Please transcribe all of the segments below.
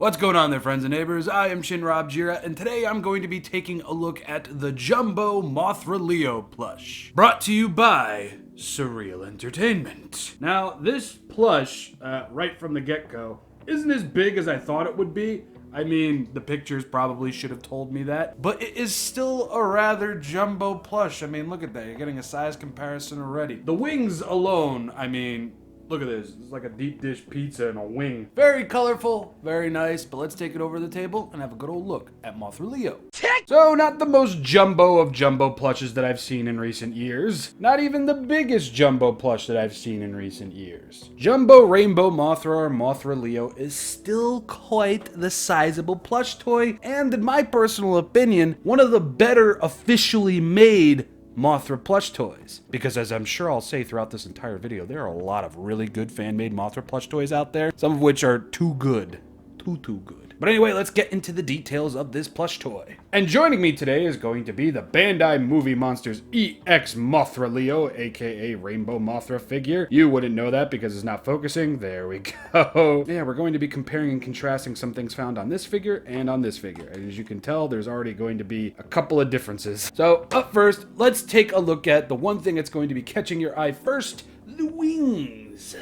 What's going on there, friends and neighbors? I am ShinRobjira, and today I'm going to be taking a look at the Jumbo Mothra Leo plush, brought to you by Surreal Entertainment. Now, this plush, right from the get-go, isn't as big as I thought it would be. I mean, the pictures probably should have told me that, but it is still a rather jumbo plush. I mean, look at that. You're getting a size comparison already. The wings alone, I mean, look at this. It's like a deep dish pizza and a wing. Very colorful, very nice, but let's take it over to the table and have a good old look at Mothra Leo. So, not the most jumbo of jumbo plushes that I've seen in recent years. Not even the biggest jumbo plush that I've seen in recent years. Jumbo Rainbow Mothra or Mothra Leo is still quite the sizable plush toy, and in my personal opinion, one of the better officially made Mothra plush toys. Because as I'm sure I'll say throughout this entire video, there are a lot of really good fan-made Mothra plush toys out there, some of which are too good. Too good. But anyway, let's get into the details of this plush toy. And joining me today is going to be the Bandai Movie Monsters EX Mothra Leo, aka Rainbow Mothra figure. You wouldn't know that because it's not focusing. There we go. Yeah, we're going to be comparing and contrasting some things found on this figure and on this figure. And as you can tell, there's already going to be a couple of differences. So up first, let's take a look at the one thing that's going to be catching your eye first, the wings.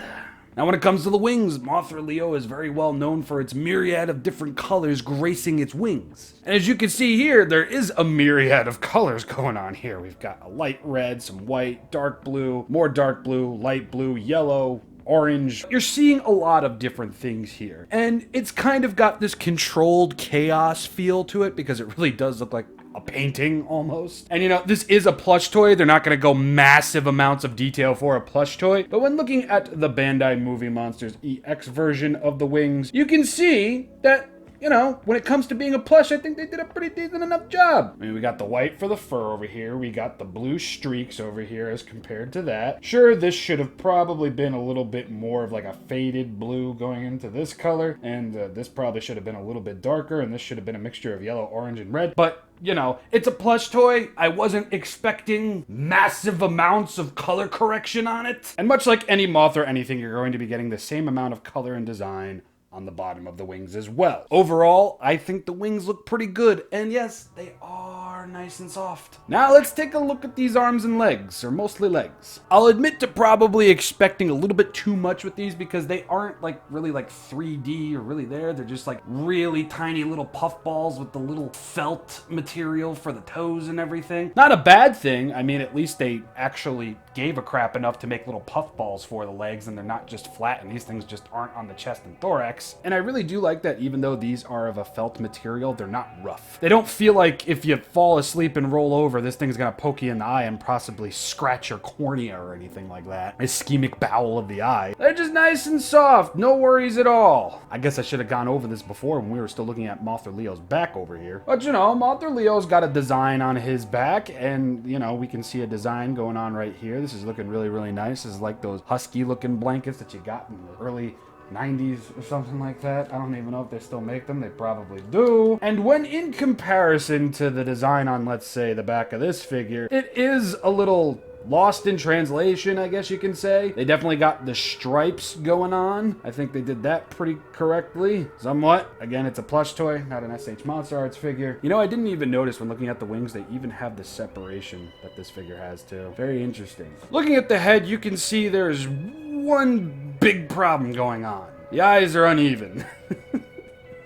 Now when it comes to the wings, Mothra Leo is very well known for its myriad of different colors gracing its wings. And as you can see here, there is a myriad of colors going on here. We've got a light red, some white, dark blue, more dark blue, light blue, yellow, orange. You're seeing a lot of different things here. And it's kind of got this controlled chaos feel to it because it really does look like a painting almost. And you know, this is a plush toy. They're not going to go massive amounts of detail for a plush toy. But when looking at the Bandai Movie Monsters EX version of the wings, you can see that, you know, when it comes to being a plush, I think they did a pretty decent enough job. I mean, we got the white for the fur over here. We got the blue streaks over here as compared to that. Sure, this should have probably been a little bit more of like a faded blue going into this color. And this probably should have been a little bit darker. And this should have been a mixture of yellow, orange, and red. But you know, it's a plush toy. I wasn't expecting massive amounts of color correction on it. And much like any moth or anything, you're going to be getting the same amount of color and design on the bottom of the wings as well. Overall, I think the wings look pretty good. And yes, they are nice and soft. Now let's take a look at these arms and legs, or mostly legs. I'll admit to probably expecting a little bit too much with these because they aren't like really like 3D or really there. They're just like really tiny little puff balls with the little felt material for the toes and everything. Not a bad thing. I mean, at least they actually gave a crap enough to make little puff balls for the legs and they're not just flat and these things just aren't on the chest and thorax. And I really do like that even though these are of a felt material, they're not rough. They don't feel like if you fall asleep and roll over, this thing's gonna poke you in the eye and possibly scratch your cornea or anything like that. Ischemic bowel of the eye. They're just nice and soft, no worries at all. I guess I should have gone over this before when we were still looking at Mothra Leo's back over here. But you know, Mothra Leo's got a design on his back and you know, we can see a design going on right here. This is looking really, really nice. This is like those husky looking blankets that you got in the early 90s or something like that. I don't even know if they still make them. They probably do. And when in comparison to the design on, let's say, the back of this figure, it is a little lost in translation, I guess you can say. They definitely got the stripes going on. I think they did that pretty correctly. Somewhat. Again, it's a plush toy, not an SH Monster Arts figure. You know, I didn't even notice when looking at the wings, they even have the separation that this figure has too. Very interesting. Looking at the head, you can see there's one big problem going on. The eyes are uneven.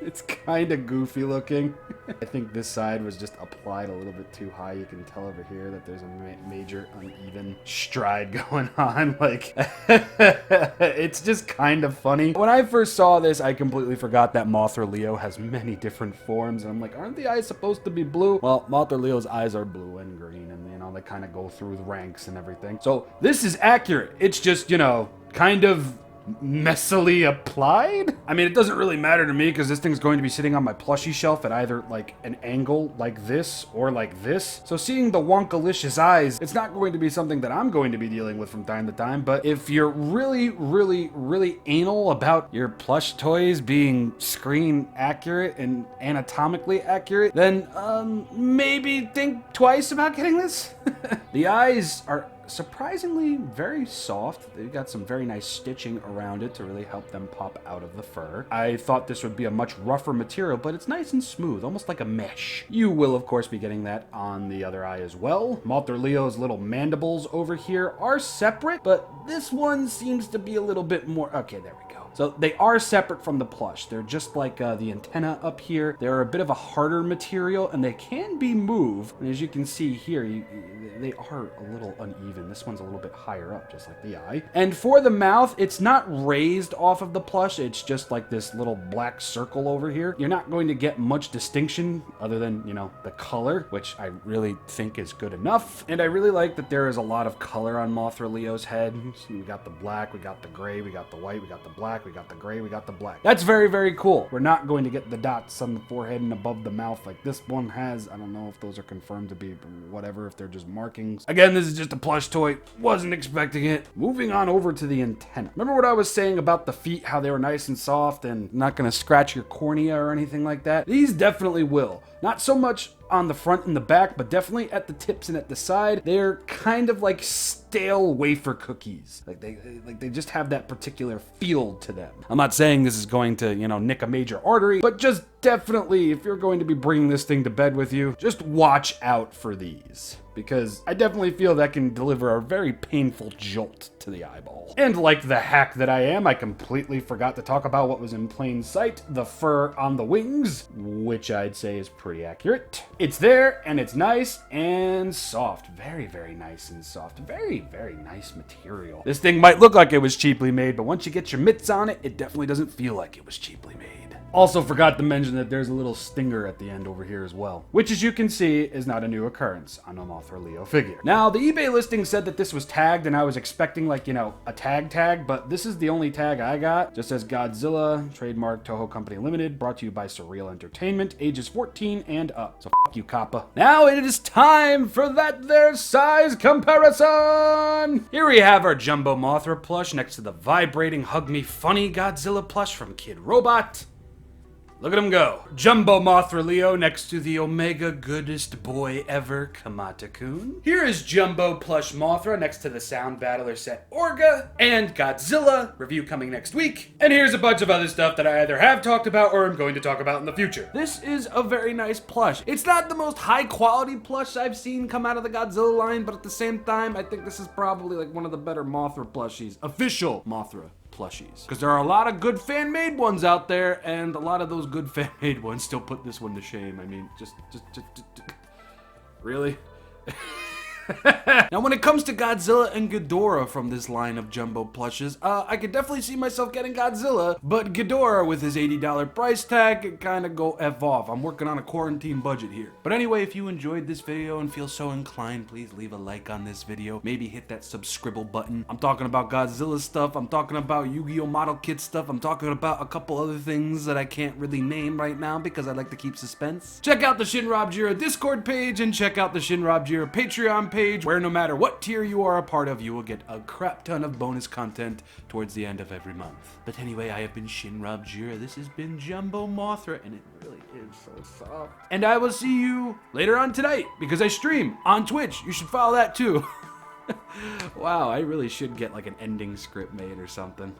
It's kind of goofy looking. I think this side was just applied a little bit too high. You can tell over here that there's a major uneven stride going on. Like, it's just kind of funny. When I first saw this, I completely forgot that Mothra Leo has many different forms. And I'm like, aren't the eyes supposed to be blue? Well, Mothra Leo's eyes are blue and green. And, you know, they kind of go through the ranks and everything. So this is accurate. It's just, you know, kind of messily applied. I mean, it doesn't really matter to me because this thing's going to be sitting on my plushie shelf at either like an angle like this or like this. So seeing the wonkalicious eyes, it's not going to be something that I'm going to be dealing with from time to time. But if you're really, really, really anal about your plush toys being screen accurate and anatomically accurate, then maybe think twice about getting this. The eyes are surprisingly very soft. They've got some very nice stitching around it to really help them pop out of the fur. I thought this would be a much rougher material, but it's nice and smooth, almost like a mesh. You will, of course, be getting that on the other eye as well. Mothra Leo's little mandibles over here are separate, but this one seems to be a little bit more... Okay, there we go. So they are separate from the plush. They're just like the antenna up here. They're a bit of a harder material, and they can be moved. And as you can see here, they are a little uneven. This one's a little bit higher up, just like the eye. And for the mouth, it's not raised off of the plush. It's just like this little black circle over here. You're not going to get much distinction other than, you know, the color, which I really think is good enough. And I really like that there is a lot of color on Mothra Leo's head. So we got the black, we got the gray, we got the white, we got the black, we got the gray, we got the black. That's very, very cool. We're not going to get the dots on the forehead and above the mouth like this one has. I don't know if those are confirmed to be whatever, if they're just markings. Again, this is just a plush toy. Wasn't expecting it. Moving on over to the antenna. Remember what I was saying about the feet, how they were nice and soft and not going to scratch your cornea or anything like that? These definitely will. Not so much on the front and the back, but definitely at the tips and at the side. They're kind of like stale wafer cookies. Like they just have that particular feel to them. I'm not saying this is going to, you know, nick a major artery, but just definitely, if you're going to be bringing this thing to bed with you, just watch out for these, because I definitely feel that can deliver a very painful jolt to the eyeball. And like the hack that I am, I completely forgot to talk about what was in plain sight, the fur on the wings, which I'd say is pretty accurate. It's there, and it's nice and soft. Very, very nice and soft. Very, very nice material. This thing might look like it was cheaply made, but once you get your mitts on it, it definitely doesn't feel like it was cheaply made. Also forgot to mention that there's a little stinger at the end over here as well, which, as you can see, is not a new occurrence on a Mothra Leo figure. Now, the eBay listing said that this was tagged, and I was expecting, like, you know, a tag, but this is the only tag I got. Just says Godzilla, trademark Toho Company Limited, brought to you by Surreal Entertainment, ages 14 and up. So f*** you, Kappa. Now it is time for that there size comparison! Here we have our Jumbo Mothra plush next to the vibrating Hug Me Funny Godzilla plush from Kid Robot. Look at him go. Jumbo Mothra Leo next to the Omega goodest boy ever, Kamata-kun. Here is Jumbo Plush Mothra next to the Sound Battler set Orga and Godzilla, review coming next week. And here's a bunch of other stuff that I either have talked about or am going to talk about in the future. This is a very nice plush. It's not the most high quality plush I've seen come out of the Godzilla line, but at the same time, I think this is probably like one of the better Mothra plushies. Official Mothra plushies, because there are a lot of good fan-made ones out there, and a lot of those good fan-made ones still put this one to shame. I mean, just really? Now, when it comes to Godzilla and Ghidorah from this line of Jumbo plushes, I could definitely see myself getting Godzilla, but Ghidorah with his $80 price tag can kind of go F off. I'm working on a quarantine budget here. But anyway, if you enjoyed this video and feel so inclined, please leave a like on this video. Maybe hit that subscribble button. I'm talking about Godzilla stuff. I'm talking about Yu-Gi-Oh! Model kit stuff. I'm talking about a couple other things that I can't really name right now because I like to keep suspense. Check out the ShinRobjira Discord page and check out the ShinRobjira Patreon page, where no matter what tier you are a part of, you will get a crap ton of bonus content towards the end of every month. But anyway, I have been ShinRobjira. This has been Jumbo Mothra, and it really is so soft. And I will see you later on tonight, because I stream on Twitch. You should follow that too. Wow, I really should get like an ending script made or something.